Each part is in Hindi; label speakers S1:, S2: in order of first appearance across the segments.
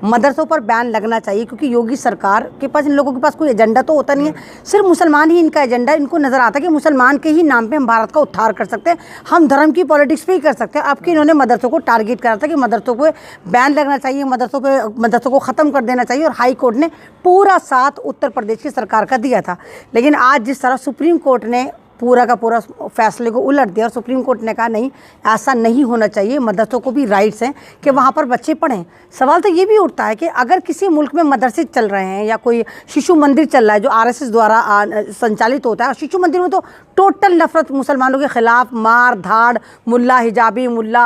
S1: मदरसों पर बैन लगना चाहिए, क्योंकि योगी सरकार के पास, इन लोगों के पास कोई एजेंडा तो होता नहीं है, सिर्फ मुसलमान ही इनका एजेंडा। इनको नज़र आता है कि मुसलमान के ही नाम पे हम भारत का उद्धार कर सकते हैं, हम धर्म की पॉलिटिक्स पे ही कर सकते हैं। आपके इन्होंने मदरसों को टारगेट करा था कि मदरसों को बैन लगना चाहिए, मदरसों को ख़त्म कर देना चाहिए, और हाई कोर्ट ने पूरा साथ उत्तर प्रदेश की सरकार का दिया था। लेकिन आज जिस तरह सुप्रीम कोर्ट ने पूरा का पूरा फैसले को उलट दिया, और सुप्रीम कोर्ट ने कहा नहीं, ऐसा नहीं होना चाहिए, मदरसों को भी राइट्स हैं कि वहाँ पर बच्चे पढ़ें। सवाल तो ये भी उठता है कि अगर किसी मुल्क में मदरसे चल रहे हैं या कोई शिशु मंदिर चल रहा है जो आरएसएस द्वारा संचालित होता है, और शिशु मंदिर में तो टोटल नफरत मुसलमानों के ख़िलाफ़, मार धाड़, मुल्ला हिजाबी, मुल्ला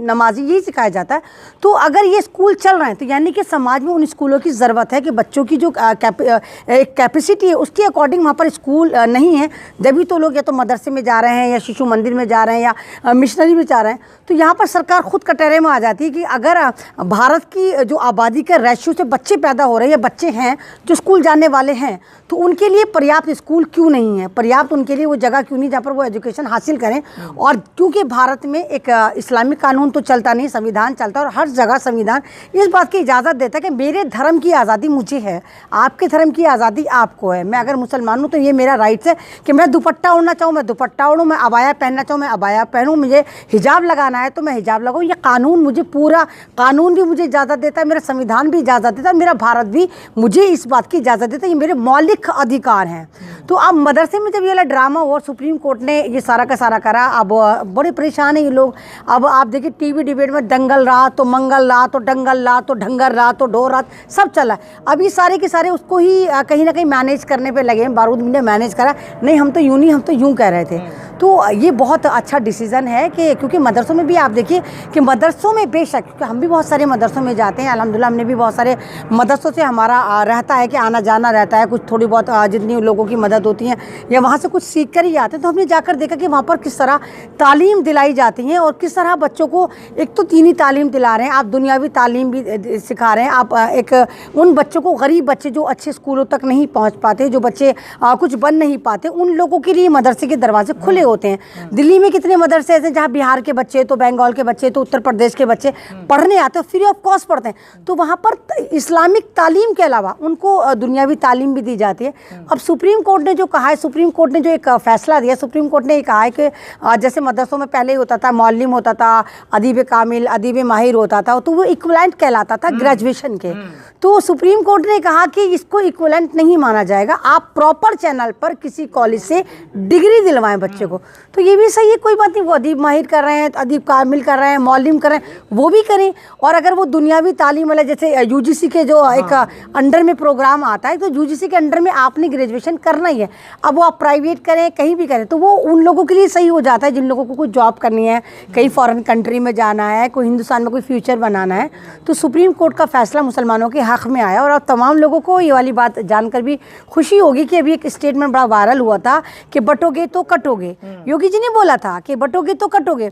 S1: नमाजी, यही सिखाया जाता है। तो अगर ये स्कूल चल रहे हैं तो यानी कि समाज में उन स्कूलों की ज़रूरत है कि बच्चों की जो कैपेसिटी है उसके अकॉर्डिंग वहाँ पर स्कूल नहीं है, जब तो लोग या तो मदरसे में जा रहे हैं या शिशु मंदिर में जा रहे हैं या मिशनरी में जा रहे हैं। तो यहाँ पर सरकार खुद कटहरे में आ जाती है कि अगर भारत की जो आबादी के रेशियो से बच्चे पैदा हो रहे हैं या बच्चे हैं जो स्कूल जाने वाले हैं, तो उनके लिए पर्याप्त स्कूल क्यों नहीं है, पर्याप्त उनके लिए वो जगह क्यों नहीं जहाँ पर वो एजुकेशन हासिल करें। और क्योंकि भारत में एक इस्लामिक कानून तो चलता नहीं, संविधान चलता है, और हर जगह संविधान इस बात की इजाज़त देता है कि मेरे धर्म की आज़ादी मुझे है, आपके धर्म की आज़ादी आपको है। मैं अगर मुसलमान हूँ तो ये मेरा राइट्स है कि मैं दुपट्टा ओढ़ना चाहूँ मैं दुपट्टा ओढ़ूँ, मैं अबाया पहनना चाहूँ मैं अबाया पहनूँ, मुझे हिजाब लगाना है तो मैं हिजाब लगाऊँ। ये कानून मुझे, पूरा कानून भी मुझे इजाज़त देता है, मेरा संविधान भी इजाज़त देता है, मेरा भारत भी मुझे इस बात की इजाज़त देता है, ये मेरे मौलिक अधिकार हैं। तो अब मदरसे में जब ये वाला ड्रामा और सुप्रीम कोर्ट ने ये सारा का सारा करा, अब बड़े परेशान है ये लोग। अब आप देखिए टीवी डिबेट में दंगल रात तो मंगल रात तो डंगल रात तो ढंगर रात तो ढोर रात सब चला। अब ये सारे के सारे उसको ही कहीं ना कहीं मैनेज करने पे लगे हैं। बारूद ने मैनेज करा, नहीं हम तो यूँ नहीं, हम तो यूँ कह रहे थे। तो ये बहुत अच्छा डिसीज़न है कि क्योंकि मदरसों में भी आप देखिए कि मदरसों में बेशक, क्योंकि हम भी बहुत सारे मदरसों में जाते हैं, अल्हम्दुलिल्लाह हमने भी बहुत सारे मदरसों से हमारा रहता है कि आना जाना रहता है, कुछ थोड़ी बहुत जितनी लोगों की मदद होती है या वहाँ से कुछ सीख कर ही आते हैं। तो हमने जाकर देखा कि वहाँ पर किस तरह तालीम दिलाई जाती है और किस तरह बच्चों को एक तो दीनी तालीम दिला रहे हैं, आप दुनियावी तालीम भी सिखा रहे हैं। आप एक उन बच्चों को, गरीब बच्चे जो अच्छे स्कूलों तक नहीं पहुँच पाते, जो बच्चे कुछ बन नहीं पाते, उन लोगों के लिए मदरसे के दरवाजे खुले होते हैं। दिल्ली में कितने मदरसे ऐसे जहाँ बिहार के बच्चे तो बंगाल के बच्चे तो उत्तर प्रदेश के बच्चे पढ़ने आते हैं, फ्री ऑफ कॉस्ट पढ़ते हैं। तो वहाँ पर इस्लामिक तालीम के अलावा उनको दुनियावी तालीम भी दी जाती है। अब सुप्रीम कोर्ट ने जो कहा है, सुप्रीम कोर्ट ने जो एक फैसला दिया, सुप्रीम कोर्ट ने ये कहा है कि जैसे मदरसों में पहले ही होता था मौलिम होता था, अदीब कामिल, अदीब माहिर होता था, तो वो इक्विवेलेंट कहलाता था ग्रेजुएशन के। तो सुप्रीम कोर्ट ने कहा कि इसको इक्विवेलेंट नहीं माना जाएगा, आप प्रॉपर चैनल पर किसी कॉलेज से डिग्री दिलवाएं बच्चे को। तो ये भी सही है, कोई बात नहीं, वो अदीब माहिर कर रहे हैं, अदीब कामिल कर रहे हैं, मौलिम कर रहे हैं, वो भी करें। और अगर वो दुनियावी तालीम वाला जैसे यूजीसी के जो एक अंडर में प्रोग्राम आता है, तो यूजीसी के अंडर में आपने ग्रेजुएशन करना ही है। अब वो आप प्राइवेट करें कहीं भी करें, तो वो उन लोगों के लिए सही हो जाता है जिन लोगों को कोई जॉब करनी है, कहीं फॉरेन कंट्री में जाना है, कोई हिंदुस्तान में कोई फ्यूचर बनाना है। तो सुप्रीम कोर्ट का फैसला मुसलमानों के हक़ में आया। और अब तमाम लोगों को ये वाली बात जानकर भी खुशी होगी कि अभी एक स्टेटमेंट बड़ा वायरल हुआ था कि बटोगे तो कटोगे। योगी जी ने बोला था कि बटोगे तो कटोगे।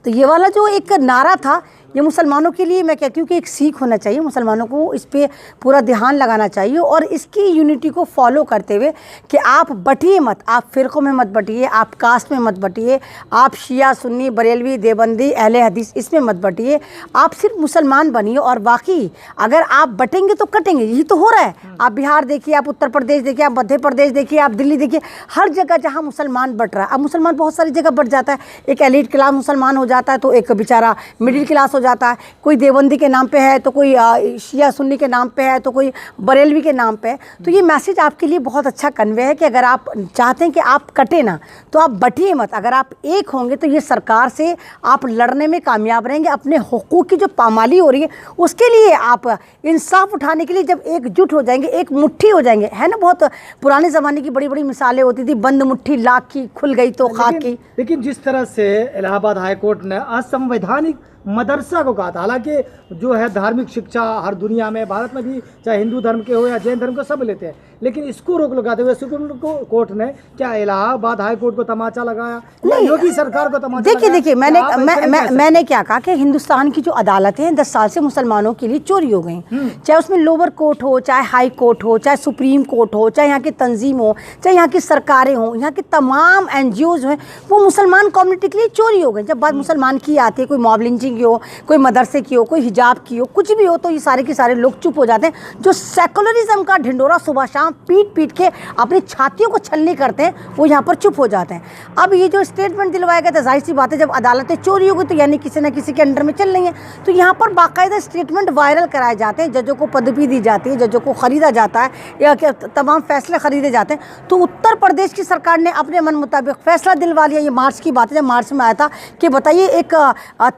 S1: तो ये वाला जो एक नारा था, ये मुसलमानों के लिए मैं कहती हूँ कि एक सीख होना चाहिए, मुसलमानों को इस पे पूरा ध्यान लगाना चाहिए और इसकी यूनिटी को फॉलो करते हुए कि आप बटिए मत, आप फ़िरक़ों में मत बटिए, आप कास्ट में मत बटिए, आप शिया सुन्नी बरेलवी देवबंदी अहले हदीस इसमें मत बटिए, आप सिर्फ मुसलमान बनिए। और वाकई अगर आप बटेंगे तो कटेंगे, यही तो हो रहा है। आप बिहार देखिए, आप उत्तर प्रदेश देखिए, आप मध्य प्रदेश देखिए, आप दिल्ली देखिए, हर जगह जहाँ मुसलमान बट रहा है। अब मुसलमान बहुत सारी जगह बट जाता है, एक एलीट क्लास मुसलमान हो जाता है तो एक बेचारा मिडिल क्लास हो जाता है, कोई देवबंदी के नाम पे है तो कोई शिया सुन्नी के नाम पे है तो कोई बरेलवी के नाम पे है। तो ये मैसेज आपके लिए बहुत अच्छा कन्वे है कि अगर आप चाहते हैं कि आप कटे ना तो आप बटिए मत। अगर आप एक होंगे तो ये सरकार से आप लड़ने में कामयाब रहेंगे। अपने हुकूक की जो पामाली हो रही है उसके लिए आप इंसाफ उठाने के लिए जब एकजुट हो जाएंगे, एक मुट्ठी हो जाएंगे, है ना। बहुत पुराने ज़माने की बड़ी बड़ी मिसालें होती थी, बंद मुट्ठी लाख की खुल गई तो खाक की।
S2: लेकिन जिस तरह से इलाहाबाद हाई कोर्ट ने असंवैधानिक मदरसा को कहा था, हालांकि जो है धार्मिक शिक्षा हर दुनिया में, भारत में भी चाहे हिंदू धर्म के हो या जैन धर्म के सब लेते हैं, लेकिन इसको रोक लगाते हुए सुप्रीम कोर्ट ने क्या इलाहाबाद हाई कोर्ट को तमाचा लगाया,
S1: नहीं,
S2: योगी सरकार को तमाचा
S1: देखिए
S2: लगाया?
S1: देखिए मैंने क्या कहा कि हिंदुस्तान की जो अदालतें हैं 10 साल से मुसलमानों के लिए चोरी हो गई, चाहे उसमें लोअर कोर्ट हो, चाहे हाई कोर्ट हो, चाहे सुप्रीम कोर्ट हो, चाहे यहाँ की तंजीम हो, चाहे यहाँ की सरकारें हो, यहाँ की तमाम NGOs हैं, वो मुसलमान कम्युनिटी के लिए चोरी हो गई। जब बात मुसलमान की आती है, कोई मॉब लिंचिंग की हो, कोई मदरसे की हो, कोई हिजाब की हो, कुछ भी हो, तो ये सारे के सारे लोग चुप हो जाते हैं। जो सेकुलरिज्म का ढिंडोरा सुबह शाम पीट पीट के अपनी छातियों को छलनी करते हैं, वो यहाँ पर चुप हो जाते हैं। अब ये जो स्टेटमेंट दिलवाया गया था, जाहिर सी बात है जब अदालतें चोरी हो गई तो यानी किसी न किसी के अंडर में चल रही हैं, तो यहाँ पर बाकायदा स्टेटमेंट वायरल कराए जाते हैं, जजों को पदवी दी जाती है, जजों को ख़रीदा जाता है, या तमाम फैसले खरीदे जाते हैं। तो उत्तर प्रदेश की सरकार ने अपने मन मुताबिक फैसला दिलवा लिया। ये मार्च की बात है, जब मार्च में आया था कि बताइए एक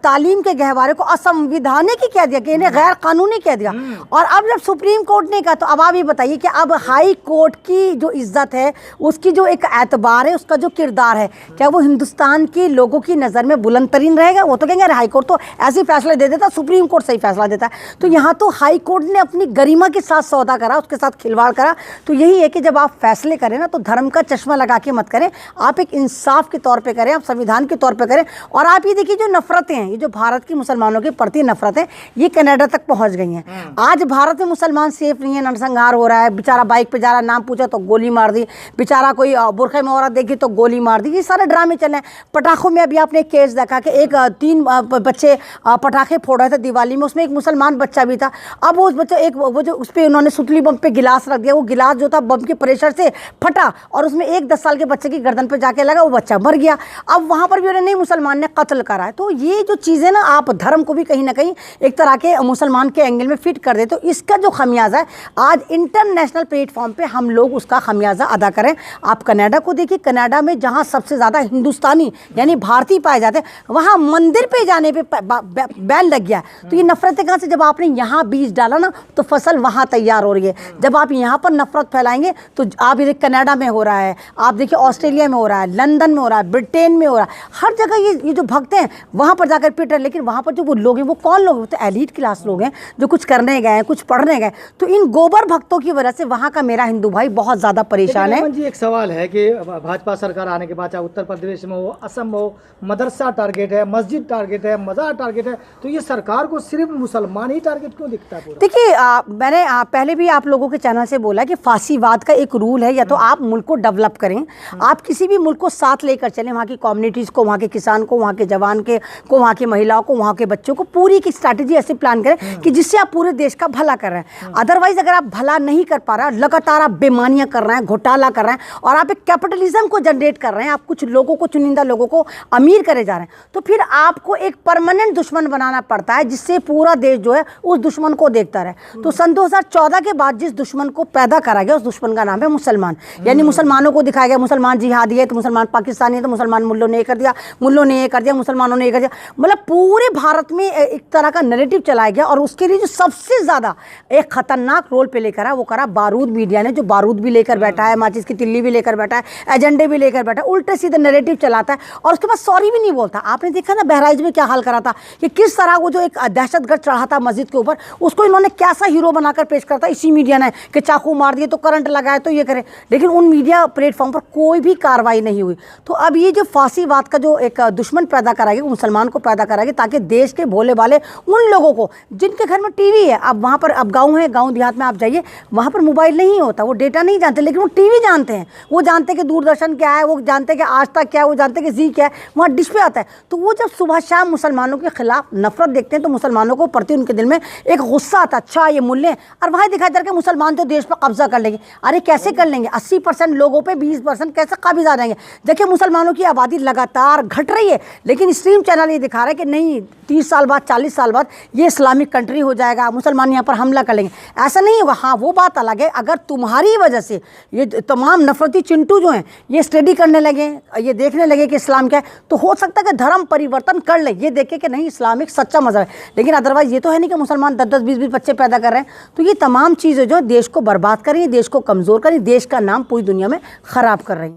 S1: तालीम के गहवारे को असंविधानिक कह दिया, कि इन्हें गैर कानूनी कह दिया। और अब जब सुप्रीम कोर्ट ने कहा, तो अब आप ये बताइए कि अब हाई कोर्ट की जो इज्जत है, उसकी जो एक एतबार है, उसका जो किरदार है, क्या वो हिंदुस्तान के लोगों की नज़र में बुलंद तरीन रहेगा? वो तो कहेंगे अरे हाई कोर्ट तो ऐसे ही फैसला दे देता, सुप्रीम कोर्ट सही फैसला देता है। तो यहाँ तो हाई कोर्ट ने अपनी गरिमा के साथ सौदा करा, उसके साथ खिलवाड़ करा। तो यही है कि जब आप फैसले करें ना, तो धर्म का चश्मा लगा के मत करें, आप एक इंसाफ के तौर पे करें, आप संविधान के तौर पे करें। और आप ये देखिए, जो नफरतें हैं, ये जो भारत की मुसलमानों के प्रति नफरत है, ये कनाडा तक पहुंच गई हैं। आज भारत में मुसलमान सेफ नहीं है, नरसंहार हो रहा है, बेचारा बाइक पे जा रहा, नाम पूछा तो गोली मार दी, बेचारा कोई बुरखे में औरत देखी तो गोली मार दी, ये सारे ड्रामे चले हैं। पटाखों में अभी आपने केस देखा कि एक 3 बच्चे पटाखे फोड़ रहे थे दिवाली में, उसमें एक मुसलमान बच्चा भी था। अब वो बच्चा एक वो जो उस पर उन्होंने सुतली बम पे गिलास रख दिया, वो गिलास जो था बम के प्रेशर से फटा और उसमें एक 10 साल के बच्चे की गर्दन पे जाके लगा, वो बच्चा मर गया। अब वहाँ पर भी उन्होंने नहीं, मुसलमान ने कत्ल करा है। तो ये जो चीज़ें ना, आप धर्म को भी कहीं ना कहीं एक तरह के मुसलमान के एंगल में फिट कर दे, तो इसका जो खमियाजा है आज इंटरनेशनल प्लेटफॉर्म पे हम लोग उसका खमियाजा अदा करें। आप कनाडा को देखिए, कनाडा में जहाँ सबसे ज़्यादा हिंदुस्तानी यानी भारतीय पाए जाते हैं, वहाँ मंदिर पे जाने पे बैन लग गया। तो ये नफरतें कहाँ से? जब आपने यहाँ बीज डाला ना, तो फसल वहाँ तैयार हो रही है। जब आप यहाँ पर नफरत फैलाएंगे, तो आप ये कनाडा में हो रहा है, आप देखिए ऑस्ट्रेलिया में हो रहा है, लंदन में हो रहा है, ब्रिटेन में हो रहा है, हर जगह ये जो भक्त हैं वहाँ पर जाकर पिट रहे हैं। लेकिन वहाँ पर जो वो लोग हैं, वो कौन लोग हैं? तो एलीट क्लास लोग हैं, जो कुछ करने गए हैं, कुछ पढ़ने गए। तो इन गोबर भक्तों की वजह से वहाँ का मेरा हिंदू भाई बहुत ज़्यादा परेशान है।
S2: जी, एक सवाल है कि भाजपा सरकार आने के बाद, चाहे उत्तर प्रदेश में हो, असम में हो, मदरसा टारगेट है, मस्जिद टारगेट है, मज़ार टारगेट है, तो ये सरकार को सिर्फ मुसलमान ही टारगेट क्यों दिखता है?
S1: देखिए, मैंने पहले भी आप लोगों के चैनल से बोला कि फासीवाद का एक रूल है, या तो आप मुल्क को डेवलप करें, आप किसी भी मुल्क को साथ लेकर चलें, वहाँ की कम्युनिटीज़ को, वहाँ के किसान को, वहाँ के जवान को, वहाँ की महिलाओं को, वहाँ के बच्चों को, पूरी की स्ट्रैटेजी ऐसे प्लान करें कि जिससे आप पूरे देश का भला कर रहे हैं। अदरवाइज अगर आप भला नहीं कर पा रहे, लगातार आप बेमानियाँ कर रहे हैं, घोटाला कर रहे हैं, और आप एक कैपिटलिज्म को जनरेट कर रहे हैं, आप कुछ लोगों को, चुनिंदा लोगों को अमीर करे जा रहे हैं, तो फिर आपको एक परमानेंट दुश्मन बनाना पड़ता है, जिससे पूरा देश जो है उस दुश्मन को देखता रहे। तो सन 2014 के बाद जिस दुश्मन को पैदा करा गया, उस दुश्मन का नाम है मुसलमान। यानी मुसलमानों को दिखाया गया मुसलमान जिहादी है, तो मुसलमान पाकिस्तानी है, तो मुसलमान मुल्लों ने ये कर दिया, मुल्लों ने ये कर दिया, मुसलमानों ने ये कर दिया। मतलब पूरे भारत में एक तरह का नैरेटिव चलाया गया। और उसके लिए जो सबसे ज़्यादा एक खतरनाक रोल प्ले करा, वो करा बारूद मीडिया ने, जो बारूद भी लेकर बैठा है, माचिस की तिल्ली भी लेकर बैठा है, एजेंडे भी लेकर बैठा है, उल्टे सीधे नैरेटिव चलाता है, और उसके बाद सॉरी भी नहीं बोलता। आपने देखा ना बहराइच में क्या हाल करा था, कि किस तरह वो जो एक दहशतगर्द चढ़ा था मस्जिद के ऊपर, उसको इन्होंने कैसा हीरो बनाकर पेश करता, इसी मीडिया ने, कि चाकू मार दिए तो करंट लगाए तो ये करे। लेकिन उन मीडिया प्लेटफॉर्म पर कोई भी कार्रवाई नहीं हुई। तो अब ये जो फांसीवाद का जो एक दुश्मन पैदा कराएगी, मुसलमान को पैदा कराएगी, ताकि देश के भोले भाले उन लोगों को जिनके घर में टीवी है, अब वहाँ पर, अब गाँव है, गाँव देहात में आप जाइए, वहाँ पर मोबाइल नहीं होता, वो डेटा नहीं जानते, लेकिन वो टीवी जानते हैं, वो जानते हैं कि दूरदर्शन क्या है, वो जानते हैं कि आज तक क्या है, वो जानते हैं कि जी क्या है, वहाँ डिश पे आता है। तो वो जब सुबह शाम मुसलमानों के खिलाफ नफरत देखते हैं, तो मुसलमानों को प्रति उनके दिल में एक गुस्सा आता, अच्छा ये मूल्य, और वहाँ दिखाई दे कि मुसलमान तो देश पर कब्जा कर लेंगे। अरे कैसे कर लेंगे? 80% लोगों पे 20% कैसे काबिज आ जाएंगे? देखिए मुसलमानों की आबादी लगातार घट रही है, लेकिन स्ट्रीम चैनल ये दिखा रहा है कि नहीं, 30 साल बाद, 40 साल बाद ये इस्लामिक कंट्री हो जाएगा, मुसलमान यहाँ पर हमला कर लेंगे। ऐसा नहीं होगा। हाँ, वो बात अलग है, अगर तुम्हारी वजह से ये तमाम नफरती चिंटू जो हैं ये स्टडी करने लगे, ये देखने लगे कि इस्लाम क्या है, तो हो सकता है कि धर्म परिवर्तन कर ले, ये देखे कि नहीं इस्लामिक सच्चा मज़हब है। लेकिन अदरवाइज़ ये तो है नहीं कि मुसलमान 10-10, 20-20 बच्चे पैदा कर रहे हैं। तो ये तमाम चीज़ें जो देश को बर्बाद करेंगी, देश को कमज़ोर करेंगी, देश का नाम पूरी दुनिया में ख़राब कर रही हैं।